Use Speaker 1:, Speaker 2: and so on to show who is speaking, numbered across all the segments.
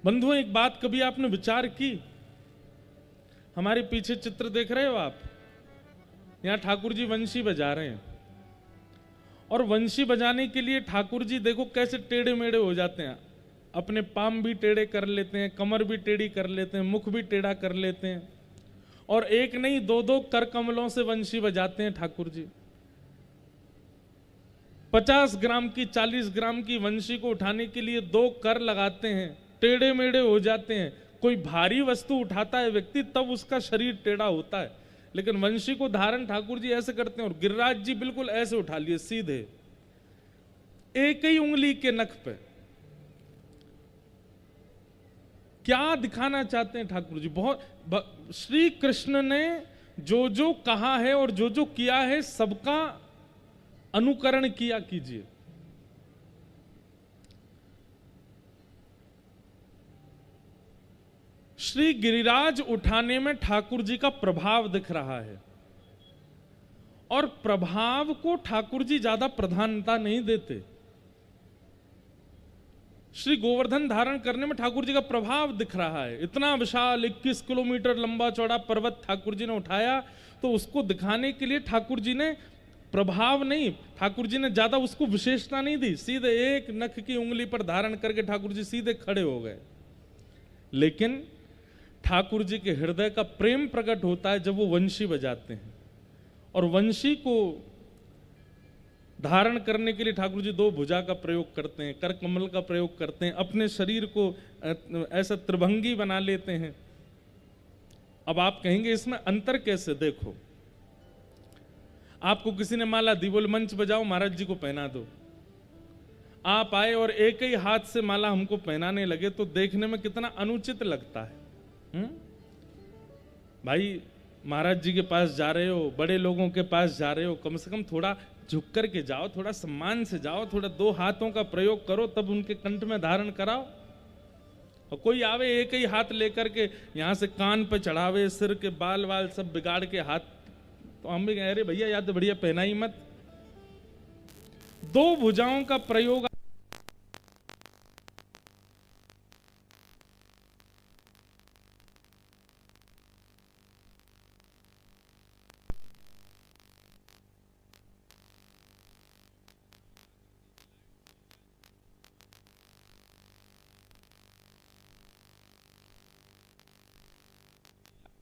Speaker 1: बंधुओं, एक बात कभी आपने विचार की? हमारे पीछे चित्र देख रहे हो आप, यहां ठाकुर जी वंशी बजा रहे हैं। और वंशी बजाने के लिए ठाकुर जी देखो कैसे टेढ़े मेढ़े हो जाते हैं, अपने पाम भी टेढ़े कर लेते हैं, कमर भी टेढ़ी कर लेते हैं, मुख भी टेढ़ा कर लेते हैं, और एक नहीं दो दो कर कमलों से वंशी बजाते हैं ठाकुर जी। 50 ग्राम की 40 ग्राम की वंशी को उठाने के लिए 2 कर लगाते हैं, टेढ़े मेढ़े हो जाते हैं। कोई भारी वस्तु उठाता है व्यक्ति तब उसका शरीर टेढ़ा होता है, लेकिन वंशी को धारण ठाकुर जी ऐसे करते हैं। और गिरिराज जी बिल्कुल ऐसे उठा लिए सीधे, एक ही उंगली के नख पे। क्या दिखाना चाहते हैं ठाकुर जी? श्री कृष्ण ने जो जो कहा है और जो जो किया है सबका अनुकरण किया कीजिए। श्री गिरिराज उठाने में ठाकुर जी का प्रभाव दिख रहा है, और प्रभाव को ठाकुर जी ज्यादा प्रधानता नहीं देते। श्री गोवर्धन धारण करने में ठाकुर जी का प्रभाव दिख रहा है। इतना विशाल 21 किलोमीटर लंबा चौड़ा पर्वत ठाकुर जी ने उठाया, तो उसको दिखाने के लिए ठाकुर जी ने प्रभाव नहीं, ठाकुर जी ने ज्यादा उसको विशेषता नहीं दी, सीधे एक नख की उंगली पर धारण करके ठाकुर जी सीधे खड़े हो गए। लेकिन ठाकुर जी के हृदय का प्रेम प्रकट होता है जब वो वंशी बजाते हैं। और वंशी को धारण करने के लिए ठाकुर जी 2 भुजा का प्रयोग करते हैं, कर कमल का प्रयोग करते हैं, अपने शरीर को ऐसा त्रिभंगी बना लेते हैं। अब आप कहेंगे इसमें अंतर कैसे? देखो, आपको किसी ने माला दी, बोले मंच बजाओ महाराज जी को पहना दो। आप आए और एक ही हाथ से माला हमको पहनाने लगे तो देखने में कितना अनुचित लगता है। भाई, महाराज जी के पास जा रहे हो, बड़े लोगों के पास जा रहे हो, कम से कम थोड़ा झुक करके जाओ, थोड़ा सम्मान से जाओ, थोड़ा 2 हाथों का प्रयोग करो, तब उनके कंठ में धारण कराओ। और कोई आवे एक ही हाथ लेकर के यहां से कान पे चढ़ावे, सिर के बाल वाल सब बिगाड़ के हाथ, तो हम भी कह रहे भैया याद बढ़िया पहना ही मत। 2 भुजाओं का प्रयोग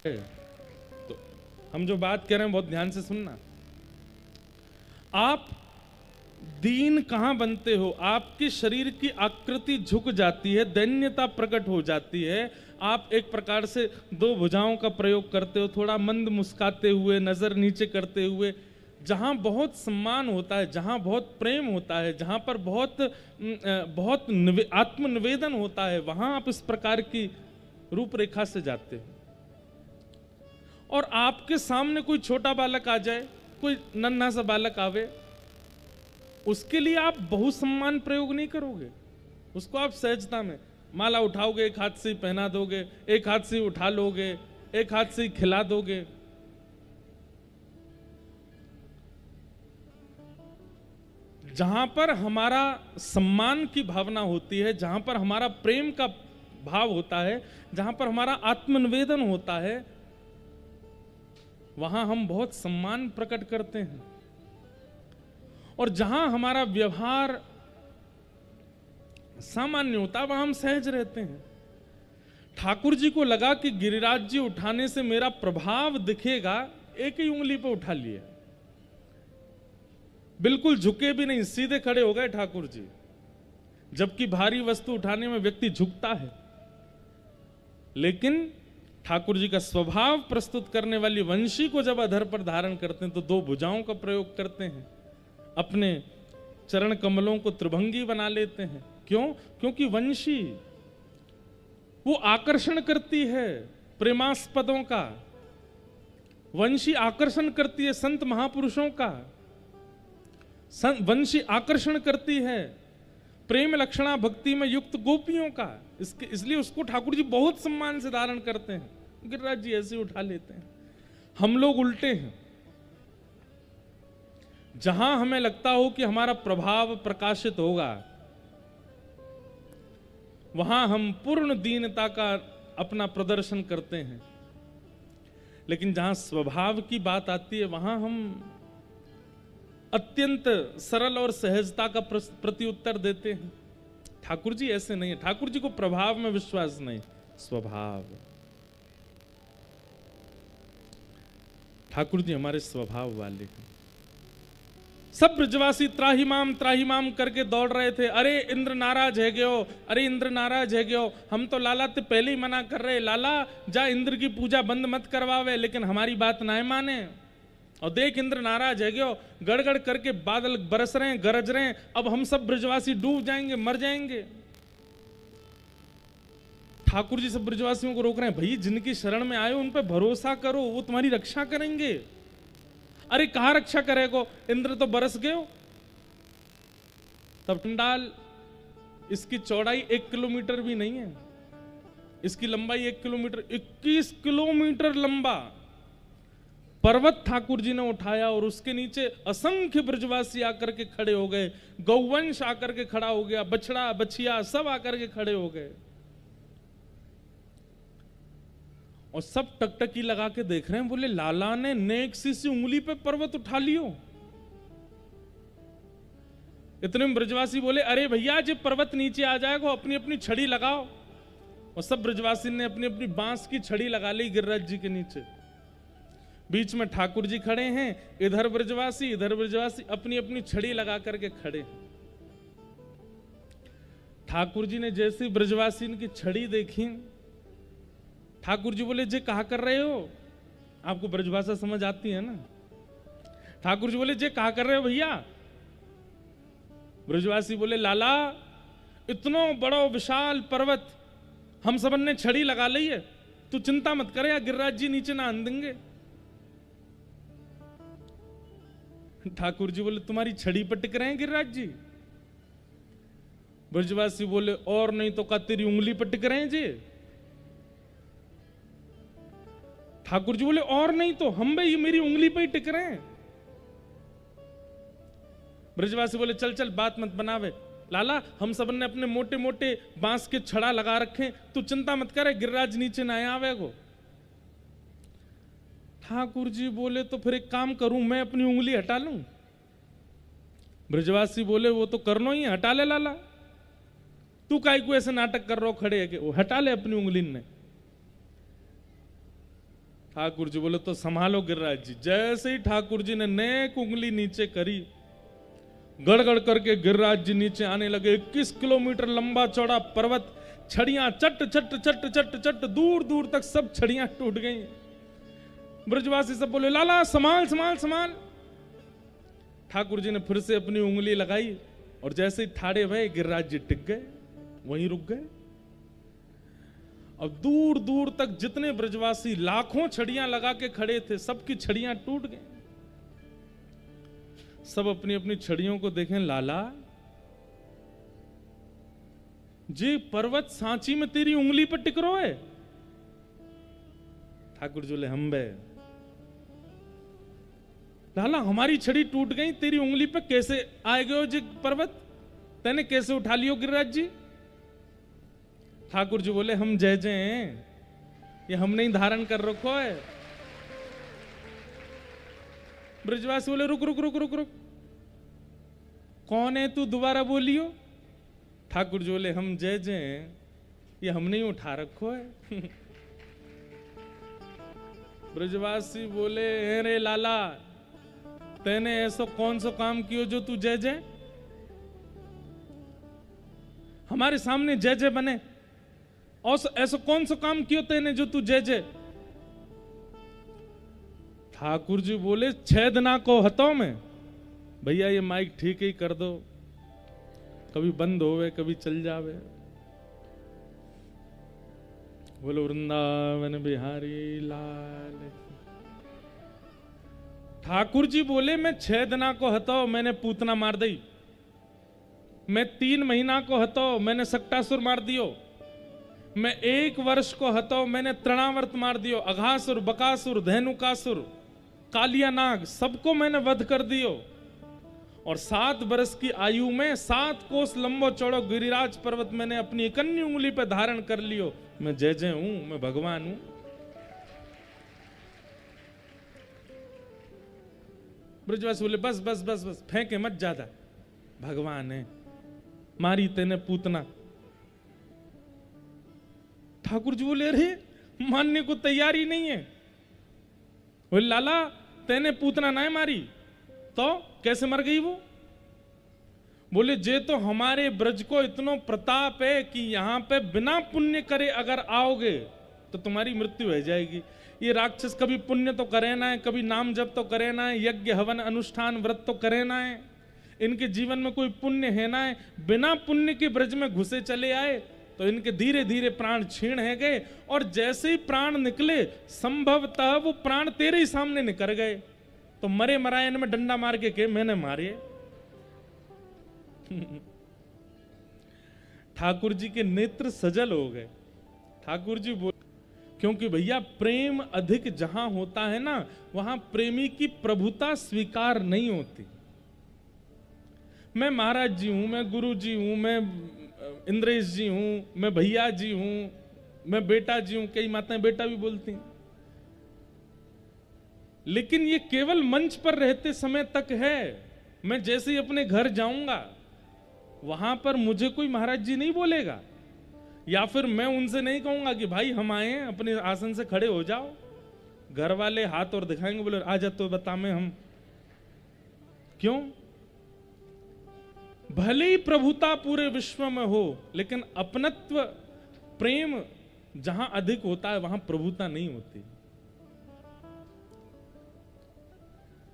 Speaker 1: तो हम जो बात कह रहे हैं बहुत ध्यान से सुनना। आप दीन कहां बनते हो? आपकी शरीर की आकृति झुक जाती है, दैन्यता प्रकट हो जाती है। आप एक प्रकार से 2 भुजाओं का प्रयोग करते हो, थोड़ा मंद मुस्काते हुए, नजर नीचे करते हुए। जहां बहुत सम्मान होता है, जहां बहुत प्रेम होता है, जहां पर बहुत आत्मनिवेदन होता है, वहां आप इस प्रकार की रूपरेखा से जाते हो। और आपके सामने कोई छोटा बालक आ जाए, कोई नन्हा सा बालक आवे, उसके लिए आप बहुसम्मान प्रयोग नहीं करोगे, उसको आप सहजता में माला उठाओगे, एक हाथ से ही पहना दोगे, एक हाथ से ही उठा लोगे, एक हाथ से ही खिला दोगे। जहां पर हमारा सम्मान की भावना होती है, जहां पर हमारा प्रेम का भाव होता है, जहां पर हमारा आत्मनिवेदन होता है, वहां हम बहुत सम्मान प्रकट करते हैं। और जहां हमारा व्यवहार सामान्य होता है, वहां हम सहज रहते हैं। ठाकुर जी को लगा कि गिरिराज जी उठाने से मेरा प्रभाव दिखेगा, एक ही उंगली पे उठा लिया, बिल्कुल झुके भी नहीं, सीधे खड़े हो गए ठाकुर जी। जबकि भारी वस्तु उठाने में व्यक्ति झुकता है, लेकिन ठाकुर जी का स्वभाव प्रस्तुत करने वाली वंशी को जब अधर पर धारण करते हैं तो 2 भुजाओं का प्रयोग करते हैं, अपने चरण कमलों को त्रिभंगी बना लेते हैं। क्यों? क्योंकि वंशी वो आकर्षण करती है प्रेमास्पदों का, वंशी आकर्षण करती है संत महापुरुषों का, वंशी आकर्षण करती है प्रेम लक्षणा भक्ति में युक्त गोपियों का। इसलिए उसको ठाकुर जी बहुत सम्मान से धारण करते हैं, गिरिराज जी ऐसे उठा लेते हैं। हम लोग उल्टे हैं, जहां हमें लगता हो कि हमारा प्रभाव प्रकाशित होगा, वहां हम पूर्ण दीनता का अपना प्रदर्शन करते हैं। लेकिन जहां स्वभाव की बात आती है वहां हम अत्यंत सरल और सहजता का प्रत्युत्तर देते हैं। ठाकुर जी ऐसे नहीं है। ठाकुर जी को प्रभाव में विश्वास नहीं, स्वभाव। ठाकुर जी हमारे स्वभाव वाले हैं। सब ब्रजवासी त्राहिमाम करके दौड़ रहे थे। अरे इंद्र नाराज है गयो, अरे इंद्र नाराज है गयो। हम तो लाला ते पहले ही मना कर रहे, लाला जा इंद्र की पूजा बंद मत करवावे, लेकिन हमारी बात ना माने। और देख इंद्र नाराज है गयो, गड़गड़ करके बादल बरस रहे हैं, गरज रहे हैं। अब हम सब ब्रजवासी डूब जाएंगे, मर जाएंगे। ठाकुर जी सब ब्रजवासियों को रोक रहे हैं, भई जिनकी शरण में आए उन पे भरोसा करो, वो तुम्हारी रक्षा करेंगे। अरे कहां रक्षा करेगो, इंद्र तो बरस गए। तब चंडाल, इसकी चौड़ाई 1 किलोमीटर भी नहीं है, इसकी लंबाई 1 किलोमीटर, 21 किलोमीटर लंबा पर्वत ठाकुर जी ने उठाया और उसके नीचे असंख्य ब्रजवासी आकर के खड़े हो गए। गौवंश आकर के खड़ा हो गया, बछड़ा बछिया सब आकर के खड़े हो गए और सब टकटकी लगा के देख रहे हैं। बोले लाला ने नेक सी उंगली पे पर्वत उठा लियो। इतने में ब्रजवासी बोले अरे भैया जब पर्वत नीचे आ जाएगा अपनी अपनी छड़ी लगाओ। और सब ब्रजवासी ने अपनी अपनी बांस की छड़ी लगा ली गिरिराज जी के नीचे। बीच में ठाकुर जी खड़े हैं, इधर ब्रजवासी अपनी अपनी छड़ी लगा करके खड़े हैं। ठाकुर जी ने जैसे ब्रजवासी की छड़ी देखी, ठाकुर जी बोले जे कहा कर रहे हो। आपको ब्रजभाषा समझ आती है ना। ठाकुर जी बोले जे कहा कर रहे हो भैया। ब्रजवासी बोले लाला इतना बड़ा विशाल पर्वत हम सबन ने छड़ी लगा ली है, तू चिंता मत करे, गिरिराज जी नीचे ना आन देंगे। ठाकुर जी बोले तुम्हारी छड़ी पर टिक रहे हैं गिरिराज जी। ब्रजवासी बोले और नहीं तो का तेरी उंगली पर टिक रहे हैं जी। ठाकुर जी बोले और नहीं तो हम भाई मेरी उंगली पे ही टिक रहे हैं। ब्रजवासी बोले चल चल बात मत बनावे लाला, हम सब ने अपने मोटे मोटे बांस के छड़ा लगा रखे, तू चिंता मत करे, गिरिराज नीचे ना आवे गो। ठाकुर जी बोले तो फिर एक काम करूं, मैं अपनी उंगली हटा लूं। ब्रजवासी बोले वो तो करना ही है, हटा ले लाला, तू काहे को ऐसे नाटक कर रहा हो खड़े है कि वो हटा ले अपनी उंगली ने। ठाकुर जी बोले तो संभालो गिरिराज जी। जैसे ही ठाकुर जी ने नेक उंगली नीचे करी, गड़गड़ करके गिरिराज जी नीचे आने लगे। 21 किलोमीटर लंबा चौड़ा पर्वत, छड़ियां चट चट चट चट चट दूर दूर तक सब छड़ियां टूट गई। ब्रजवासी सब बोले लाला संभाल संभाल संभाल। ठाकुर जी ने फिर से अपनी उंगली लगाई और जैसे ही ठाड़े भये गिरिराज जी टिक गए, वहीं रुक गए। अब दूर दूर तक जितने ब्रजवासी लाखों छड़ियां लगा के खड़े थे, सबकी छड़ियां टूट गई। सब अपनी अपनी छड़ियों को देखें, लाला जी पर्वत सांची में तेरी उंगली पर टिक रहा है। ठाकुर जी बोले हम बे लाला हमारी छड़ी टूट गई, तेरी उंगली पे कैसे आए गए जी पर्वत, तेने कैसे उठा लियो गिरिराज जी। ठाकुर जी बोले हम जय जय हैं, ये हमने ही धारण कर रखो है। ब्रजवासी बोले रुक रुक रुक रुक रुक, कौन है तू, दोबारा बोलियो। ठाकुर जी बोले हम जय जय हैं, ये हमने ही उठा रखो है। ब्रजवासी बोले अरे लाला तेने ऐसा कौन सा काम कियो जो तू जय जय, हमारे सामने जय जय बने, और ऐसा कौन सा काम कियो तेने जो तू जय जय। ठाकुर जी बोले 6 दिना को हतो में, भैया ये माइक ठीक ही कर दो, कभी बंद होवे कभी चल जावे। बोलो वृंदावन बिहारी लाल। ठाकुर जी बोले मैं 6 दिना को हतो मैंने पूतना मार दी, मैं 3 महीना को हतो मैंने सक्टासुर मार दियो, मैं 1 वर्ष को हतो मैंने तृणावर्त मार दियो, अघासुर बकासुर धेनुकासुर कालिया नाग सबको मैंने वध कर दियो। और 7 वर्ष की आयु में 7 कोस लंबो चौड़ो गिरिराज पर्वत मैंने अपनी इकन्नी उंगली पर धारण कर लियो। मैं जय जय हूं, मैं भगवान हूं। ब्रजवासी बोले बस बस बस बस, फेंके मत ज्यादा, भगवान है, मारी तेने पूतना। ठाकुर जी बोले अरे मानने को तैयारी नहीं है। बोले लाला तेने पूतना ना मारी तो कैसे मर गई वो? बोले जे तो हमारे ब्रज को इतना प्रताप है कि यहां पे बिना पुण्य करे अगर आओगे तो तुम्हारी मृत्यु हो जाएगी। ये राक्षस कभी पुण्य तो करे ना है, कभी नाम जप तो करे ना है, यज्ञ हवन अनुष्ठान व्रत तो करे ना है, इनके जीवन में कोई पुण्य है ना है। बिना पुण्य के ब्रज में घुसे चले आए तो इनके धीरे धीरे प्राण क्षीण है गए, और जैसे ही प्राण निकले संभवतः वो प्राण तेरे ही सामने निकल गए। तो मरे मरायन में डंडा मार के मैंने मारे। ठाकुर जी के नेत्र सजल हो गए। ठाकुर जी बोले क्योंकि भैया प्रेम अधिक जहां होता है ना, वहां प्रेमी की प्रभुता स्वीकार नहीं होती। मैं महाराज जी हूं, मैं गुरु जी हूं, मैं इंद्रेश जी हूं, मैं भैया जी हूं, मैं बेटा जी हूं, कई माताएं बेटा भी बोलती हैं, लेकिन ये केवल मंच पर रहते समय तक है। मैं जैसे ही अपने घर जाऊंगा वहां पर मुझे कोई महाराज जी नहीं बोलेगा, या फिर मैं उनसे नहीं कहूंगा कि भाई हम आए हैं, अपने आसन से खड़े हो जाओ। घर वाले हाथ और दिखाएंगे, बोले आजा तो बता में हम क्यों। भले ही प्रभुता पूरे विश्व में हो, लेकिन अपनत्व प्रेम जहां अधिक होता है वहां प्रभुता नहीं होती।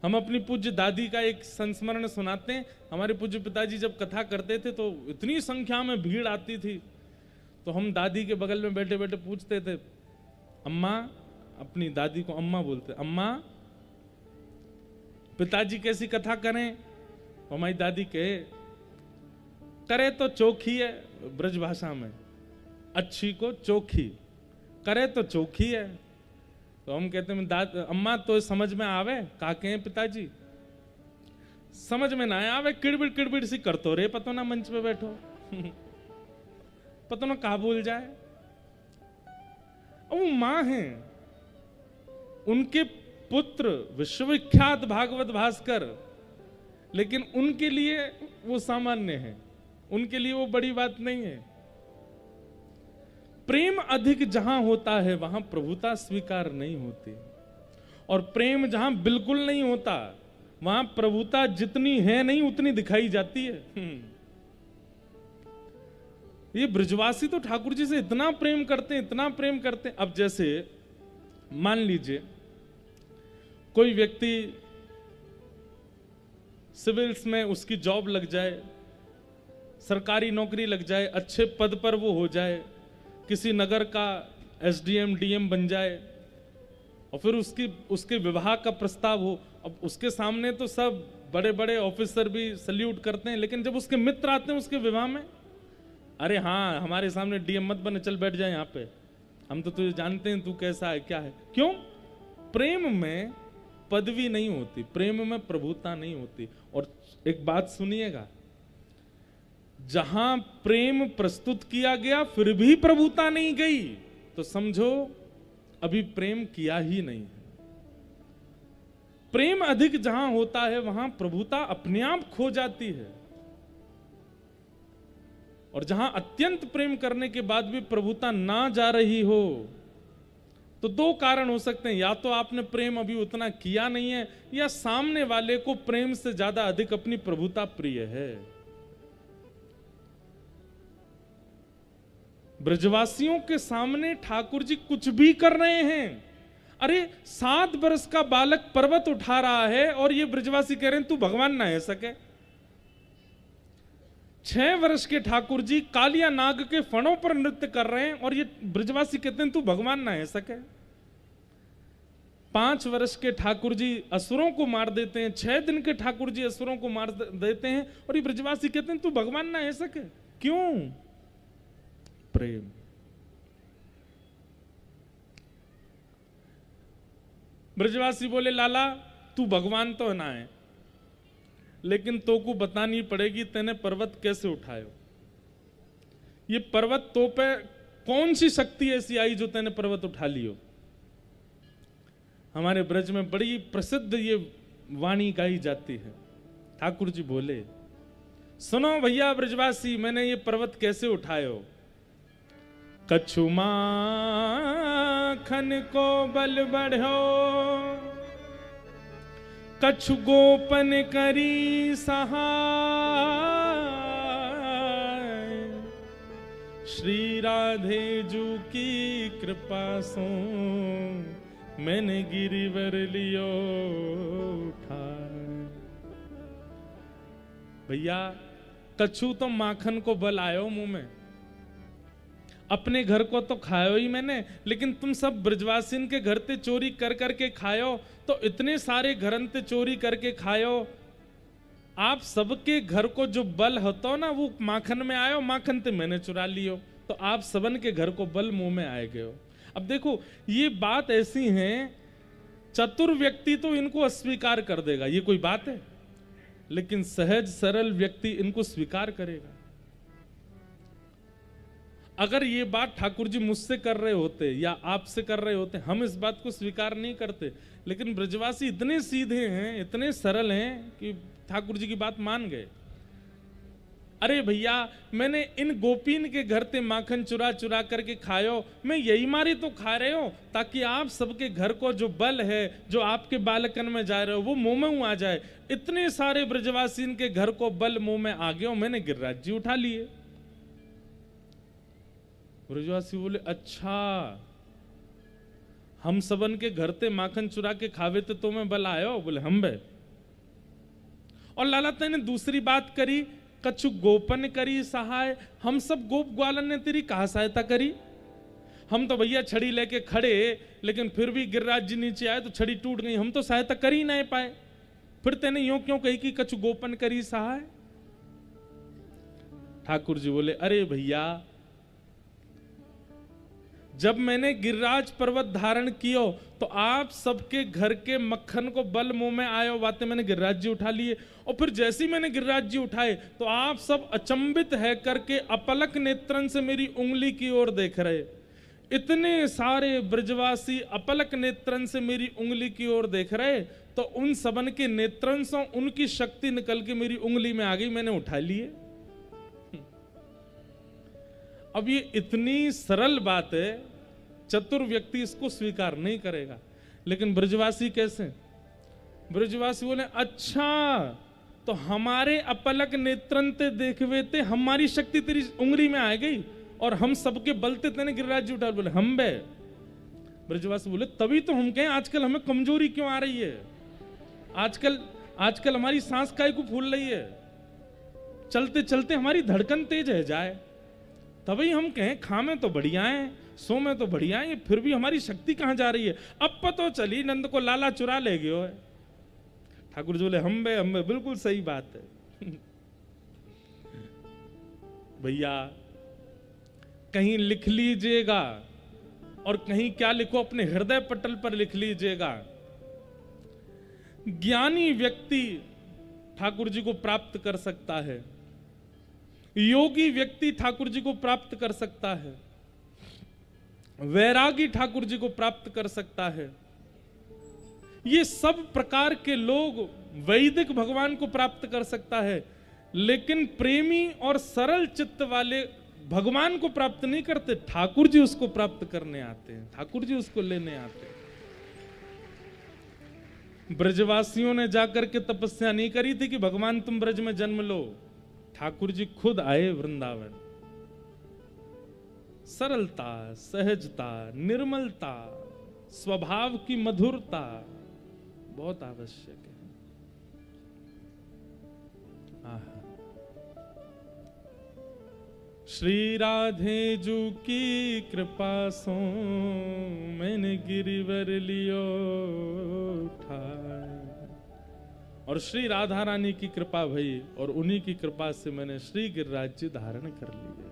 Speaker 1: हम अपनी पूज्य दादी का एक संस्मरण सुनाते हैं। हमारे पूज्य पिताजी जब कथा करते थे तो इतनी संख्या में भीड़ आती थी, तो हम दादी के बगल में बैठे बैठे पूछते थे, अम्मा, अपनी दादी को अम्मा बोलते, अम्मा पिताजी कैसी कथा करें? तो हमारी दादी कहे करे तो चोखी है, ब्रज भाषा में अच्छी को चोखी, करे तो चोखी है। तो हम कहते हैं अम्मा तो समझ में आवे, काके हैं पिताजी समझ में ना आवे, किड़बिड़ किड़बिड़ सी करतो रे, पतो ना मंच पे बैठो पतो ना कहा बोल जाए। वो मां हैं, उनके पुत्र विश्वविख्यात भागवत भास्कर, लेकिन उनके लिए वो सामान्य है, उनके लिए वो बड़ी बात नहीं है। प्रेम अधिक जहां होता है वहां प्रभुता स्वीकार नहीं होती, और प्रेम जहां बिल्कुल नहीं होता वहां प्रभुता जितनी है नहीं उतनी दिखाई जाती है। ये ब्रजवासी तो ठाकुर जी से इतना प्रेम करते हैं, इतना प्रेम करते हैं। अब जैसे मान लीजिए कोई व्यक्ति सिविल्स में उसकी जॉब लग जाए, सरकारी नौकरी लग जाए, अच्छे पद पर वो हो जाए, किसी नगर का एसडीएम डीएम बन जाए, और फिर उसके विवाह का प्रस्ताव हो। अब उसके सामने तो सब बड़े बड़े ऑफिसर भी सल्यूट करते हैं, लेकिन जब उसके मित्र आते हैं उसके विवाह में, अरे हाँ हमारे सामने डीएम मत बने, चल बैठ जाए यहाँ पे, हम तो तुझे जानते हैं तू कैसा है क्या है। क्यों? प्रेम में पदवी नहीं होती, प्रेम में प्रभुता नहीं होती। और एक बात सुनिएगा, जहां प्रेम प्रस्तुत किया गया फिर भी प्रभुता नहीं गई तो समझो अभी प्रेम किया ही नहीं। प्रेम अधिक जहां होता है वहां प्रभुता अपने आप खो जाती है, और जहां अत्यंत प्रेम करने के बाद भी प्रभुता ना जा रही हो तो 2 कारण हो सकते हैं, या तो आपने प्रेम अभी उतना किया नहीं है, या सामने वाले को प्रेम से ज्यादा अधिक अपनी प्रभुता प्रिय है। ब्रजवासियों के सामने ठाकुर जी कुछ भी कर रहे हैं। अरे 7 वर्ष का बालक पर्वत उठा रहा है और ये ब्रजवासी कह रहे हैं तू भगवान ना है सके। 6 वर्ष के ठाकुर जी कालिया नाग के फणों पर नृत्य कर रहे हैं और ये ब्रजवासी कहते हैं तू भगवान ना है सके। 5 वर्ष के ठाकुर जी असुरों को मार देते हैं, 6 दिन के ठाकुर जी असुरों को मार देते हैं, और ये ब्रजवासी कहते हैं तू भगवान ना है सके। क्यों? प्रेम। ब्रजवासी बोले लाला तू भगवान तो ना है, लेकिन तो को बतानी पड़ेगी तेने पर्वत कैसे उठायो। ये पर्वत तो पे कौन सी शक्ति ऐसी आई जो तेने पर्वत उठा लियो। हमारे ब्रज में बड़ी प्रसिद्ध ये वाणी गाई जाती है। ठाकुर जी बोले, सुनो भैया ब्रजवासी, मैंने ये पर्वत कैसे उठायो। कछु माखन को बल बढ़ो, कछु गोपन करी सहाय, श्री राधे जू की कृपा सो मैंने गिरिवर लियो उठाए। भैया कछु तो माखन को बल आयो मुंह में, अपने घर को तो खायो ही मैंने, लेकिन तुम सब ब्रजवासिन के घर ते चोरी कर करके खायो, तो इतने सारे घरन ते चोरी करके खायो। आप सबके घर को जो बल होता ना वो माखन में आयो, माखन ते मैंने चुरा लियो, तो आप सबन के घर को बल मुंह में आए गयो। अब देखो ये बात ऐसी है, चतुर व्यक्ति तो इनको अस्वीकार कर देगा, ये कोई बात है, लेकिन सहज सरल व्यक्ति इनको स्वीकार करेगा। अगर ये बात ठाकुर जी मुझसे कर रहे होते या आपसे कर रहे होते, हम इस बात को स्वीकार नहीं करते, लेकिन ब्रजवासी इतने सीधे हैं, इतने सरल हैं कि ठाकुर जी की बात मान गए। अरे भैया मैंने इन गोपीन के घर ते माखन चुरा चुरा करके खायो, मैं यही मारी तो खा रहे हो ताकि आप सबके घर को जो बल है, जो आपके बालकन में जा रहे हो वो मुंह में आ जाए। इतने सारे ब्रजवासी के घर को बल मुंह में आ गए, मैंने गिरिराज जी उठा लिए। ब्रजवासी बोले, अच्छा हम सबन के घर ते माखन चुरा के खावे थे तो मैं बल आयो। बोले हम बे। और लाला ने दूसरी बात करी, कछु गोपन करी सहाय, हम सब गोप ग्वालन ने तेरी कहा सहायता करी। हम तो भैया छड़ी लेके खड़े, लेकिन फिर भी गिरिराज जी नीचे आए तो छड़ी टूट गई, हम तो सहायता कर ही नहीं पाए, फिर तेने यूं क्यों कही कि कछु गोपन करी सहाय। ठाकुर जी बोले, अरे भैया जब मैंने गिरिराज पर्वत धारण कियो तो आप सबके घर के मक्खन को बल मुंह में आयो, बातें मैंने गिरिराज जी उठा लिए। और फिर जैसे ही मैंने गिरिराज जी उठाए तो आप सब अचंभित है करके अपलक नेत्रन से मेरी उंगली की ओर देख रहे। इतने सारे ब्रजवासी अपलक नेत्रन से मेरी उंगली की ओर देख रहे, तो उन सबन के नेत्रन से उनकी शक्ति निकल के मेरी उंगली में आ गई, मैंने उठा लिए। अब ये इतनी सरल बात है, चतुर व्यक्ति इसको स्वीकार नहीं करेगा, लेकिन ब्रजवासी कैसे? ब्रजवासी बोले, अच्छा तो हमारे अपलक नेत्रन ते देखवे ते हमारी शक्ति तेरी उंगली में आ गई और हम सबके बलते तेने गिरिराज जी उठा। बोले हम बे। ब्रजवासी बोले, तभी तो हम कहें आजकल हमें कमजोरी क्यों आ रही है, आजकल हमारी सांस काय को फूल रही है, चलते चलते हमारी धड़कन तेज है जाए, तभी हम कहें खा में तो बढ़िया है, सो में तो बढ़िया है, फिर भी हमारी शक्ति कहां जा रही है। अब पतो चली नंद को लाला चुरा ले गयो है। ठाकुर जी बोले, हम बे बिल्कुल सही बात है। भैया कहीं लिख लीजिएगा, और कहीं क्या लिखो अपने हृदय पटल पर लिख लीजिएगा, ज्ञानी व्यक्ति ठाकुर जी को प्राप्त कर सकता है, योगी व्यक्ति ठाकुर जी को प्राप्त कर सकता है, वैरागी ठाकुर जी को प्राप्त कर सकता है। ये सब प्रकार के लोग वैदिक भगवान को प्राप्त कर सकता है, लेकिन प्रेमी और सरल चित्त वाले भगवान को प्राप्त नहीं करते, ठाकुर जी उसको प्राप्त करने आते हैं, ठाकुर जी उसको लेने आते हैं। ब्रजवासियों ने जाकर के तपस्या नहीं करी थी कि भगवान तुम ब्रज में जन्म लो, ठाकुर जी खुद आए वृंदावन। सरलता, सहजता, निर्मलता, स्वभाव की मधुरता बहुत आवश्यक है। श्री राधे जू की कृपा सो मैंने गिरिवर लियो उठाए। और श्री राधा रानी की कृपा भई, और उन्हीं की कृपा से मैंने श्री गिरिराज जी धारण कर लिए।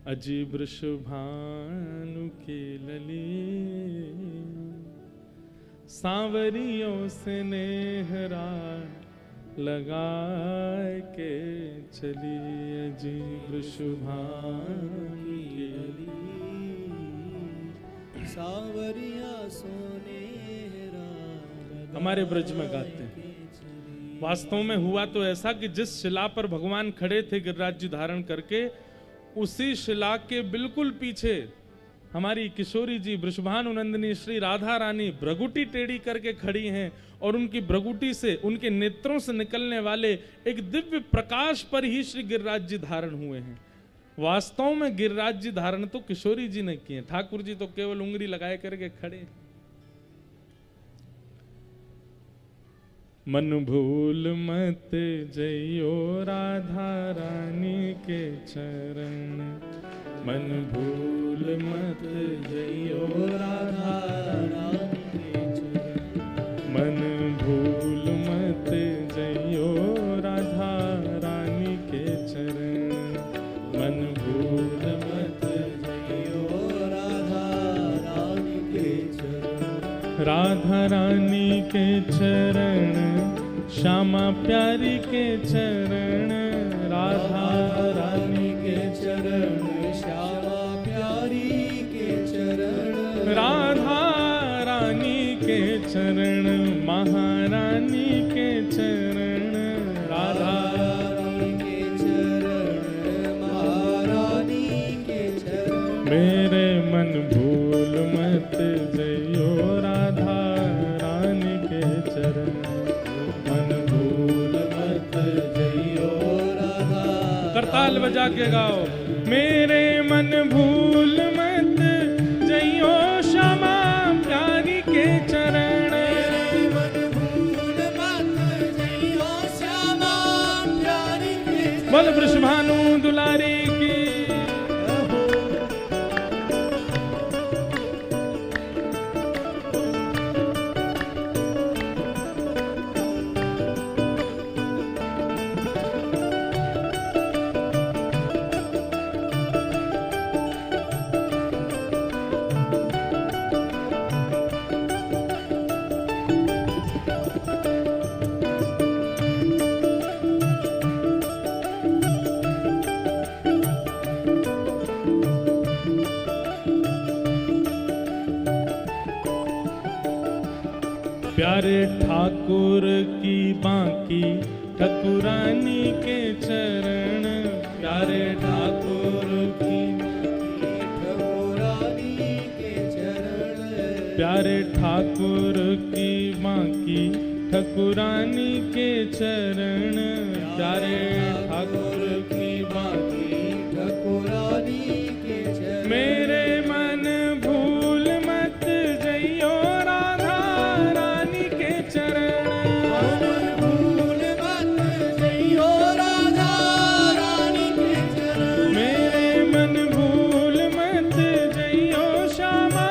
Speaker 1: अजी वृषभानु के लली सांवरियों से नेहरा लगा के चली। अजी वृषभानु के लली
Speaker 2: सांवरिया सोने
Speaker 1: हमारे ब्रज में गाते हैं। वास्तव में हुआ तो ऐसा कि जिस शिला पर भगवान खड़े थे गिरिराज जी धारण करके, उसी शिला के बिल्कुल पीछे हमारी किशोरी जी वृषभानु नंदिनी श्री राधा रानी भ्रगुटी टेढ़ी करके खड़ी हैं और उनकी भ्रगुटी से, उनके नेत्रों से निकलने वाले एक दिव्य प्रकाश पर ही श्री गिरिराज जी धारण हुए हैं। वास्तव में गिरिराज जी धारण तो किशोरी जी ने किए, ठाकुर जी तो केवल उंगली लगाए करके खड़े। मन भूल मत जइयो राधा रानी के चरण, मन भूल मत जइयो राधा रानी के चरण, मन भूल मत जइयो राधा रानी के चरण, मन भूल मत जइयो राधा रानी के चरण, राधा रानी के चरण, श्यामा प्यारी के चरण, राधा रानी के चरण,
Speaker 2: श्यामा प्यारी के चरण,
Speaker 1: राधा रानी के चरण, महारानी के चरण, राधा
Speaker 2: रानी के चरण, महारानी के चरण,
Speaker 1: मेरे मन भूल मत जइयो राधा रानी के चरण, करताल बजा के गाओ। मेरे मन भूल मत जइयो श्यामा प्यारी के चरण,
Speaker 2: मेरे मन भूल मत जइयो श्यामा प्यारी के चरण,
Speaker 1: बोल वृषभानु दुलारी की। प्यारे ठाकुर की बांकी ठकुरानी के चरण, प्यारे ठाकुर की
Speaker 2: ठकुरानी के चरण,
Speaker 1: प्यारे ठाकुर की बांकी ठकुरानी के चरण, प्यारे ठाकुर की बांकी
Speaker 2: ठकुरानी के चरण,
Speaker 1: मेरे मन भूल मत जइयो राधा रानी के चरण,
Speaker 2: मन भूल मत जइयो राधा रानी के चरण,
Speaker 1: मेरे मन भूल मत जइयो श्यामा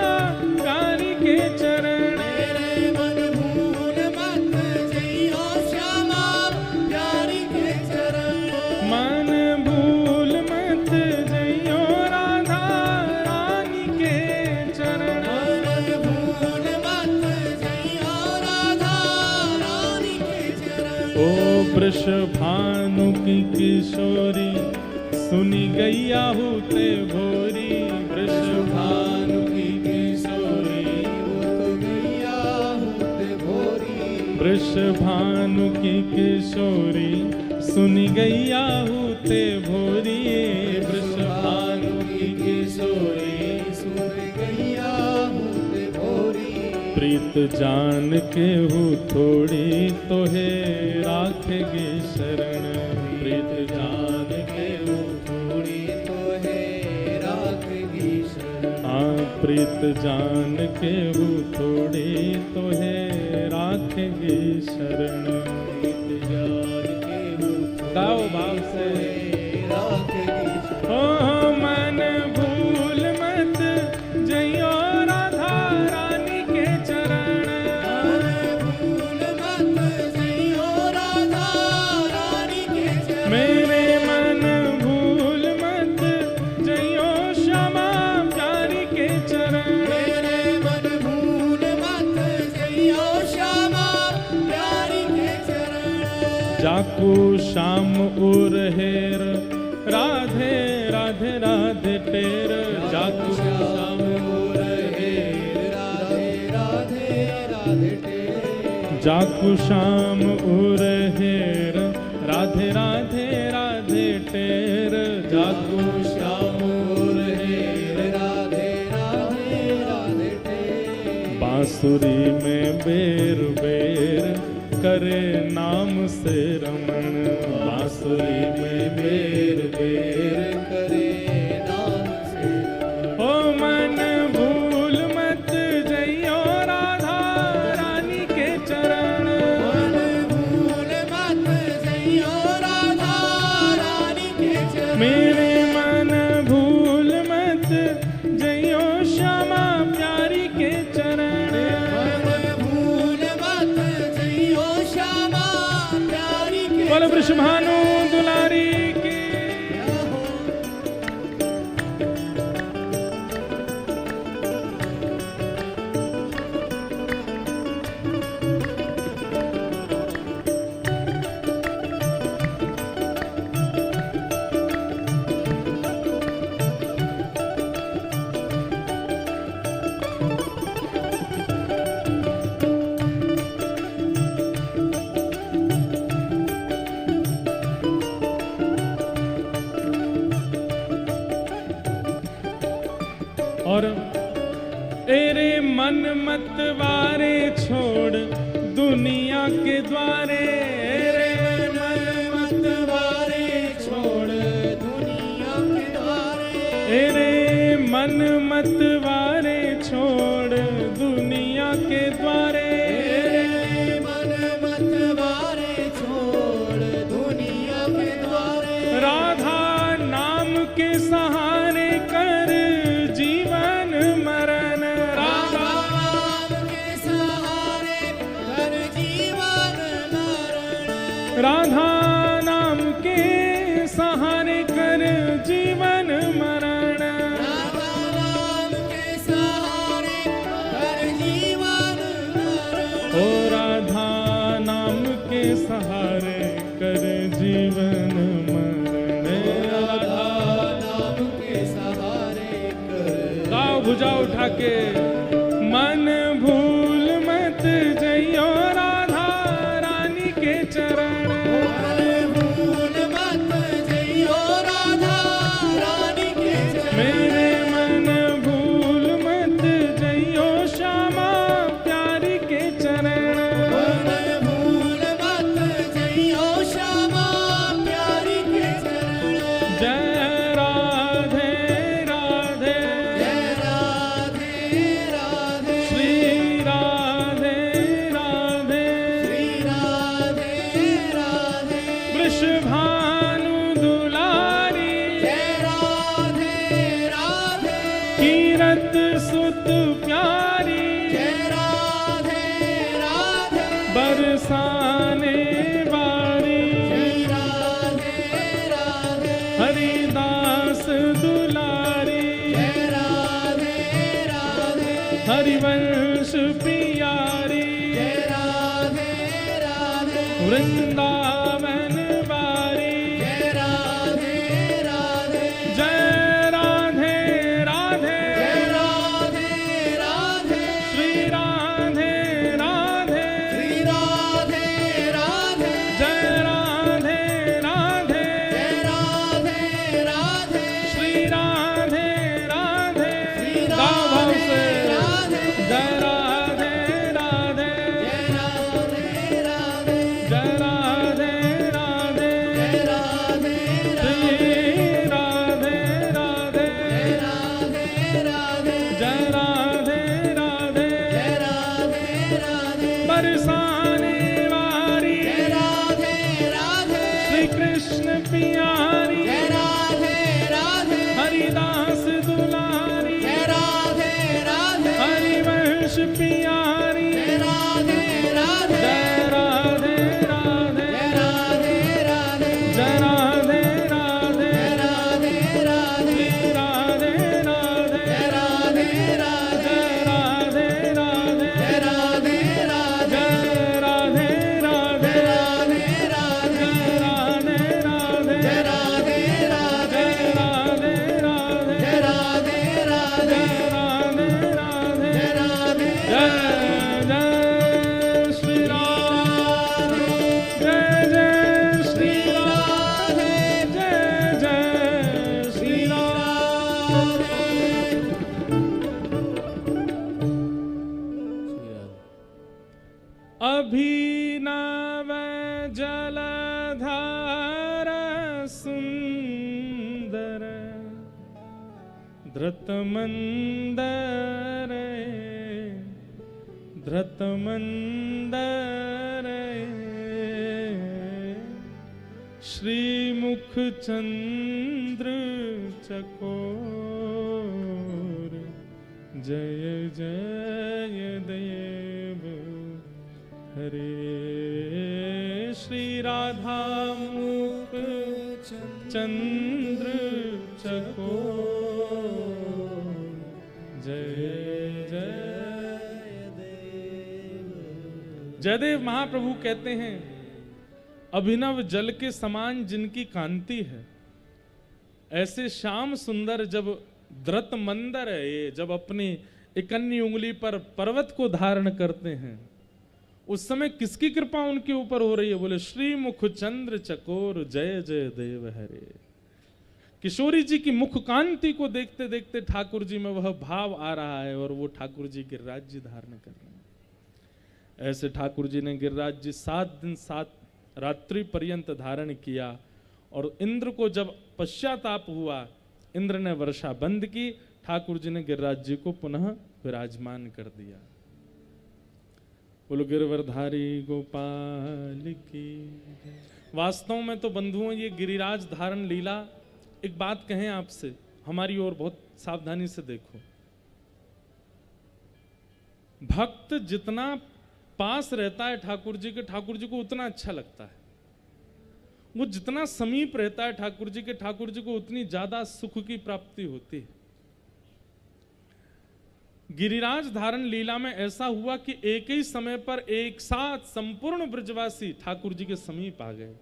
Speaker 1: प्यारी के चरण,
Speaker 2: मेरे मन भूल मत जइयो श्यामा प्यारी के चरण,
Speaker 1: मन भूल मत जइयो राधा रानी के चरण,
Speaker 2: मन भूल मत जइयो राधा रानी के चरण,
Speaker 1: ओ वृषभानु की किशोरी सुनी गैया होते भोरी, वृषभानु की किशोरी
Speaker 2: वो तो गैया होते भोरी,
Speaker 1: वृषभानु की किशोरी सुनी गैया होते भोरी, वृषभानु की किशोरी
Speaker 2: सुन गैया होते भोरी,
Speaker 1: प्रीत जान के हूँ थोड़ी तो है राखेगी शरण, प्रीत जान के हूँ
Speaker 2: थोड़ी तो है राखेगी शरण,
Speaker 1: हाँ प्रीत जान के हूँ थोड़ी तो है राखेगी शरण,
Speaker 2: प्रीत जान के हो
Speaker 1: गाओ भाव से।
Speaker 2: राखेगी शरण,
Speaker 1: ओ मन भूल मत जइयो राधा रानी के चरण,
Speaker 2: मन भूल मत जइयो राधा रानी के चरण,
Speaker 1: मेरे मन भूल मत जइयो जाकू श्याम उर हेर राधे राधे राधे टेर जाकू श्याम
Speaker 2: उर हेर राधे राधे राधे टेर
Speaker 1: जाकू श्याम उर हेर राधे राधे राधे टेर जाकू
Speaker 2: श्याम उर हेर राधे राधे राधे टेर
Speaker 1: बांसुरी में बेर बेर करे नाम से रमन बांसुरी में बेर बेर
Speaker 2: करे नाम से
Speaker 1: ओ मन भूल मत जइयो राधा रानी के चरण
Speaker 2: मन भूल मत जइयो राधा रानी के चरण
Speaker 1: मेरे मन भूल मत जइयो श्यामा प्यारी के चरण
Speaker 2: मन भूल मत जइयो श्यामा प्यारी के
Speaker 1: बोल वृषभानु दुलारी की और तेरे मन मत वारे छोड़ दुनिया के द्वारे रे मन मत वारे छोड़
Speaker 2: दुनिया के द्वारे
Speaker 1: तेरे मन मत वारे छोड़ दुनिया के द्वारे
Speaker 2: मन मत वारे छोड़ दुनिया के द्वारे
Speaker 1: राधा नाम के सहारे कर जीवन मरण राधा
Speaker 2: नाम के सहारे कर जीवन मरण
Speaker 1: राधा नाम के सहारे कर जीवन मरण
Speaker 2: राधा नाम के सहारे कर जीवन मरण
Speaker 1: ओ राधा नाम के सहारे कर जीवन मरण
Speaker 2: राधा नाम के सहारे कर
Speaker 1: गाओ भुजा उठा के मन भूल मत जइयो राधा रानी के चरण
Speaker 2: मन भूल मत जइयो राधा रानी के चरण
Speaker 1: मेरे मन भूल मत जइयो श्यामा प्यारी के चरण
Speaker 2: मन भूल मत जइयो श्यामा प्यारी के चरण
Speaker 1: जय राधे राधे
Speaker 2: जय राधे राधे
Speaker 1: श्री राधे राधे
Speaker 2: श्री राधे राधे
Speaker 1: वृषभानु दुलारी
Speaker 2: जय राधे राधे
Speaker 1: कीरत सुत प्यारी
Speaker 2: जय राधे राधे
Speaker 1: बरसाने वारी
Speaker 2: जय राधे राधे
Speaker 1: हरिदास दुलारी
Speaker 2: जय राधे राधे
Speaker 1: हरिवंश प्यारी
Speaker 2: जय राधे राधे
Speaker 1: वृंदावन वारी
Speaker 2: जय राधे राधे
Speaker 1: जय राधे राधे
Speaker 2: जय राधे राधे
Speaker 1: श्री राधे राधे
Speaker 2: श्री राधे राधे
Speaker 1: जय राधे राधे
Speaker 2: जय राधे राधे
Speaker 1: श्री राधे राधे
Speaker 2: श्री
Speaker 1: गाओ भाव से
Speaker 2: राधे
Speaker 1: जय राधे राधे
Speaker 2: जय राधे राधे
Speaker 1: जय राधे राधे
Speaker 2: जय राधे
Speaker 1: श्री राधे राधे
Speaker 2: राधे राधे
Speaker 1: जय राधे राधे
Speaker 2: जय राधे राधे
Speaker 1: बरसाने वारी
Speaker 2: जय राधे राधे
Speaker 1: श्री कृष्ण प्यारी
Speaker 2: जय राधे राधे
Speaker 1: हरिदास दुलारी
Speaker 2: जय राधे राधे
Speaker 1: हरिवंश प्यारी
Speaker 2: जय राधे राधे
Speaker 1: जय राधे राधे
Speaker 2: जय राधे राधे
Speaker 1: जय राधे राधे
Speaker 2: जय राधे राधे
Speaker 1: श्री राधे राधे
Speaker 2: जय राधे राधे
Speaker 1: जय राधे राधे
Speaker 2: जय राधे राधे
Speaker 1: जय अभिनव जलधार सुंदर धृतमंदर धृतमंदर श्रीमुख चंद्र चकोर जय जय देव हरे श्री राधा मुख चंद्र चकोर जय जय देव। जयदेव महाप्रभु कहते हैं अभिनव जल के समान जिनकी कांति है, ऐसे श्याम सुंदर जब धृत मंदर है, ये जब अपनी इकन्नी उंगली पर पर्वत को धारण करते हैं, उस समय किसकी कृपा उनके ऊपर हो रही है? बोले श्री मुख चंद्र चकोर जय जय देव हरे। किशोरी जी की मुख कांति को देखते देखते ठाकुर जी में वह भाव आ रहा है और वो ठाकुर जी गिरिराज जी धारण कर रहे हैं। ऐसे ठाकुर जी ने गिरिराज जी 7 दिन 7 रात्रि पर्यंत धारण किया और इंद्र को जब पश्चाताप हुआ, इंद्र ने वर्षा बंद की, ठाकुर जी ने गिरिराज जी को पुनः विराजमान कर दिया। बोलो गिरवरधारी गोपाल की। वास्तव में तो बंधुओं ये गिरिराज धारण लीला, एक बात कहें आपसे, हमारी ओर बहुत सावधानी से देखो। भक्त जितना पास रहता है ठाकुर जी के, ठाकुर जी को उतना अच्छा लगता है। वो जितना समीप रहता है ठाकुर जी के, ठाकुर जी को उतनी ज्यादा सुख की प्राप्ति होती है। गिरिराज धारण लीला में ऐसा हुआ कि एक ही समय पर एक साथ संपूर्ण ब्रजवासी ठाकुर जी के समीप आ गए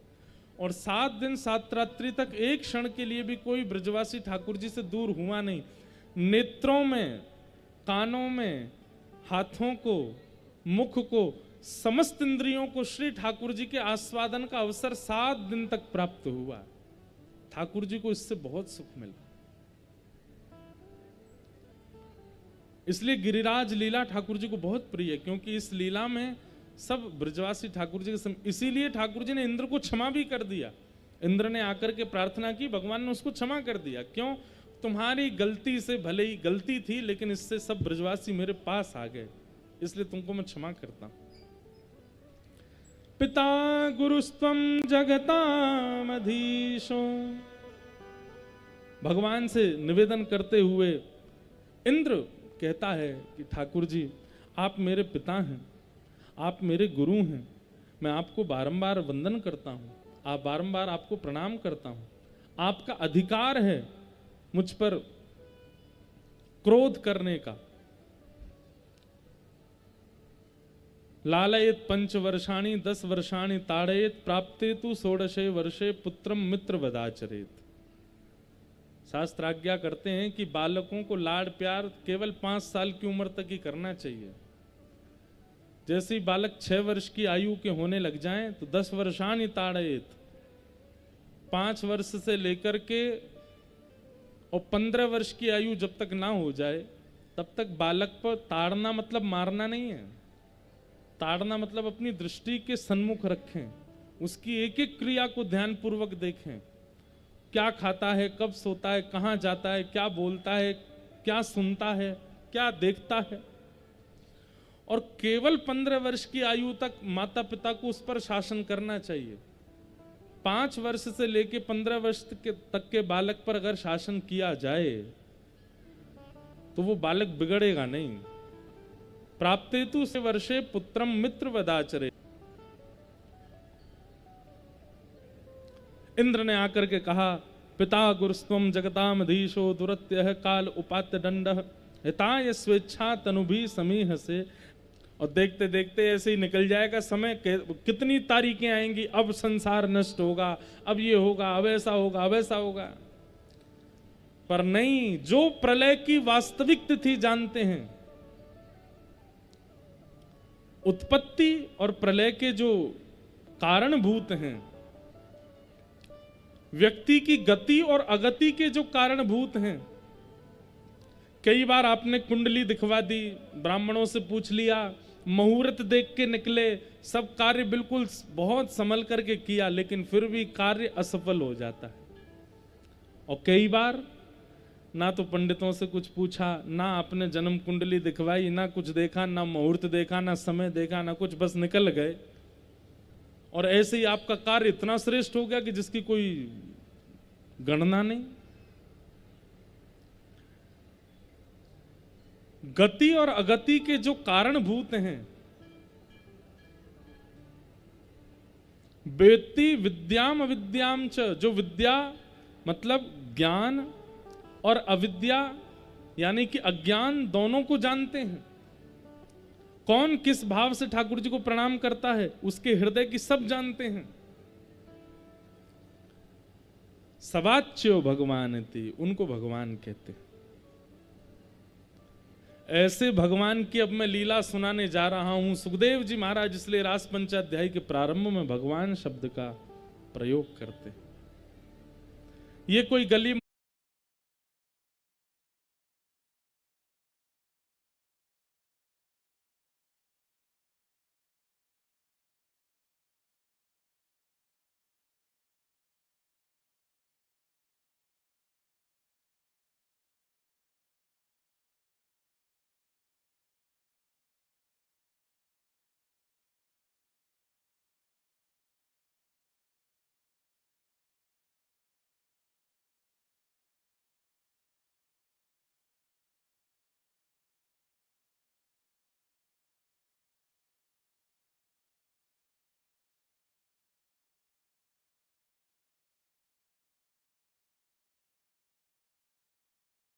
Speaker 1: और 7 दिन 7 रात्रि तक एक क्षण के लिए भी कोई ब्रजवासी ठाकुर जी से दूर हुआ नहीं। नेत्रों में, कानों में, हाथों को, मुख को, समस्त इंद्रियों को श्री ठाकुर जी के आस्वादन का अवसर 7 दिन तक प्राप्त हुआ। ठाकुर जी को इससे बहुत सुख मिला। इसलिए गिरिराज लीला ठाकुर जी को बहुत प्रिय है, क्योंकि इस लीला में सब ब्रजवासी ठाकुर जी के इसीलिए ठाकुर जी ने इंद्र को क्षमा भी कर दिया। इंद्र ने आकर के प्रार्थना की, भगवान ने उसको क्षमा कर दिया। क्यों? तुम्हारी गलती से, भले ही गलती थी, लेकिन इससे सब ब्रजवासी मेरे पास आ गए, इसलिए तुमको मैं क्षमा करता हूं। पिता गुरुस्त्वं जगतामधीशो, भगवान से निवेदन करते हुए इंद्र कहता है कि ठाकुर जी आप मेरे पिता हैं, आप मेरे गुरु हैं, मैं आपको बारंबार वंदन करता हूं, आप बारंबार आपको प्रणाम करता हूं। आपका अधिकार है मुझ पर क्रोध करने का। लालयेत 5 वर्षाणि 10 वर्षाणि ताड़येत प्राप्ते तु 16 वर्षे पुत्रम मित्र वदाचरेत। शास्त्र आज्ञा करते हैं कि बालकों को लाड प्यार केवल 5 साल की उम्र तक ही करना चाहिए। जैसे ही बालक 6 वर्ष की आयु के होने लग जाएं तो 10 वर्षाणि ताड़येत, 5 वर्ष से लेकर के और 15 वर्ष की आयु जब तक ना हो जाए तब तक बालक पर ताड़ना मतलब मारना नहीं है। ताड़ना मतलब अपनी दृष्टि के सन्मुख रखें, उसकी एक एक क्रिया को ध्यानपूर्वक देखें। क्या खाता है, कब सोता है, कहाँ जाता है, क्या बोलता है, क्या सुनता है, क्या देखता है। और केवल 15 वर्ष की आयु तक माता पिता को उस पर शासन करना चाहिए। 5 वर्ष से लेकर 15 वर्ष तक के बालक पर अगर शासन किया जाए तो वो बालक बिगड़ेगा नहीं। प्राप्तेतु से वर्षे पुत्रम मित्र वदाचरे। इंद्र ने आकर के कहा, पिता गुरुस्त्वम जगतामधीशो दुरत्यः काल उपात्य दंडः हिताय स्वेच्छा तनुभि समीह से। और देखते देखते ऐसे ही निकल जाएगा समय। कितनी तारीखें आएंगी, अब संसार नष्ट होगा, अब ये होगा, अब ऐसा होगा, अब ऐसा होगा। पर नहीं, जो प्रलय की वास्तविक तिथि जानते हैं, उत्पत्ति और प्रलय के जो कारणभूत हैं, व्यक्ति की गति और अगति के जो कारणभूत हैं। कई बार आपने कुंडली दिखवा दी, ब्राह्मणों से पूछ लिया, मुहूर्त देख के निकले, सब कार्य बिल्कुल बहुत संभल करके किया, लेकिन फिर भी कार्य असफल हो जाता है। और कई बार ना तो पंडितों से कुछ पूछा, ना अपने जन्म कुंडली दिखवाई, ना कुछ देखा, ना मुहूर्त देखा, ना समय देखा, ना कुछ, बस निकल गए। और ऐसे ही आपका कार्य इतना श्रेष्ठ हो गया कि जिसकी कोई गणना नहीं। गति और अगति के जो कारणभूत हैं, वेत्ति विद्याम अविद्याम च, जो विद्या मतलब ज्ञान और अविद्या यानी कि अज्ञान दोनों को जानते हैं। कौन किस भाव से ठाकुर जी को प्रणाम करता है उसके हृदय की सब जानते हैं। सवाच्यो भगवान थी, उनको भगवान कहते हैं। ऐसे भगवान की अब मैं लीला सुनाने जा रहा हूं। सुखदेव जी महाराज इसलिए रास पंचाध्याय के प्रारंभ में भगवान शब्द का प्रयोग करते। ये कोई गली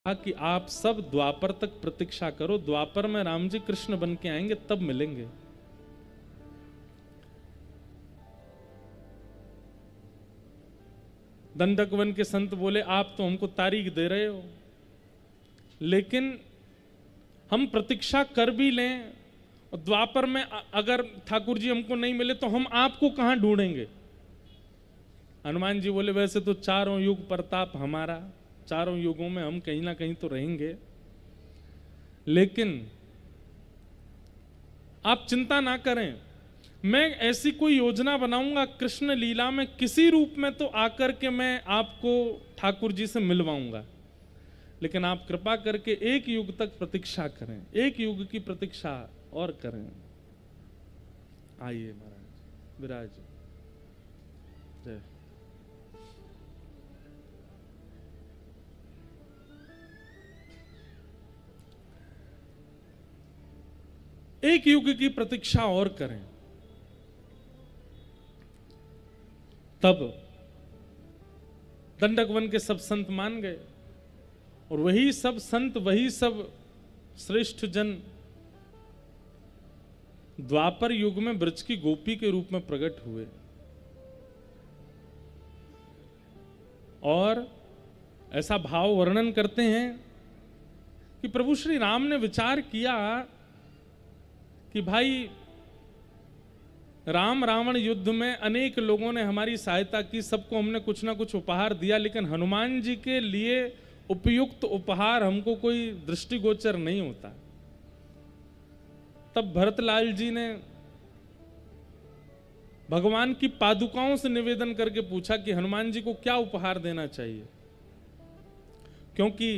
Speaker 1: कि आप सब द्वापर तक प्रतीक्षा करो, द्वापर में राम जी कृष्ण बन के आएंगे तब मिलेंगे। दंडक वन के संत बोले आप तो हमको तारीख दे रहे हो, लेकिन हम प्रतीक्षा कर भी लें और द्वापर में अगर ठाकुर जी हमको नहीं मिले तो हम आपको कहां ढूंढेंगे। हनुमान जी बोले वैसे तो चारों युग प्रताप हमारा, चारों युगों में हम कहीं ना कहीं तो रहेंगे, लेकिन आप चिंता ना करें, मैं ऐसी कोई योजना बनाऊंगा कृष्ण लीला में किसी रूप में तो आकर के मैं आपको ठाकुर जी से मिलवाऊंगा, लेकिन आप कृपा करके एक युग तक प्रतीक्षा करें, एक युग की प्रतीक्षा और करें। आइए महाराज विराज जय। एक युग की प्रतीक्षा और करें। तब दंडक वन के सब संत मान गए और वही सब संत, वही सब श्रेष्ठ जन द्वापर युग में ब्रज की गोपी के रूप में प्रकट हुए। और ऐसा भाव वर्णन करते हैं कि प्रभु श्री राम ने विचार किया कि भाई राम रावण युद्ध में अनेक लोगों ने हमारी सहायता की, सबको हमने कुछ ना कुछ उपहार दिया, लेकिन हनुमान जी के लिए उपयुक्त उपहार हमको कोई दृष्टिगोचर नहीं होता। तब भरतलाल जी ने भगवान की पादुकाओं से निवेदन करके पूछा कि हनुमान जी को क्या उपहार देना चाहिए, क्योंकि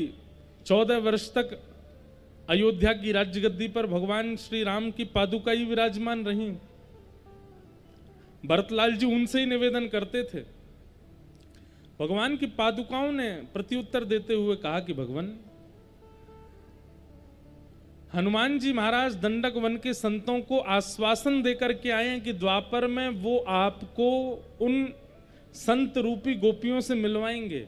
Speaker 1: 14 वर्ष तक अयोध्या की राज्य गद्दी पर भगवान श्री राम की पादुका ही विराजमान रही। भरतलाल जी उनसे ही निवेदन करते थे। भगवान की पादुकाओं ने प्रत्युत्तर देते हुए कहा कि भगवान, हनुमान जी महाराज दंडक वन के संतों को आश्वासन देकर के आए हैं कि द्वापर में वो आपको उन संत रूपी गोपियों से मिलवाएंगे,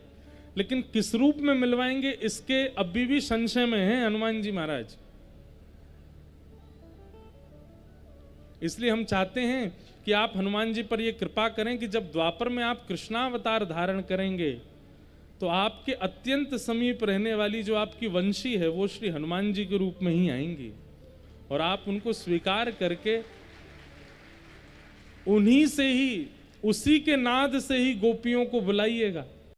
Speaker 1: लेकिन किस रूप में मिलवाएंगे इसके अभी भी संशय में हैं हनुमान जी महाराज। इसलिए हम चाहते हैं कि आप हनुमान जी पर यह कृपा करें कि जब द्वापर में आप कृष्णावतार धारण करेंगे तो आपके अत्यंत समीप रहने वाली जो आपकी वंशी है वो श्री हनुमान जी के रूप में ही आएंगी, और आप उनको स्वीकार करके उन्हीं से ही, उसी के नाद से ही गोपियों को बुलाइएगा।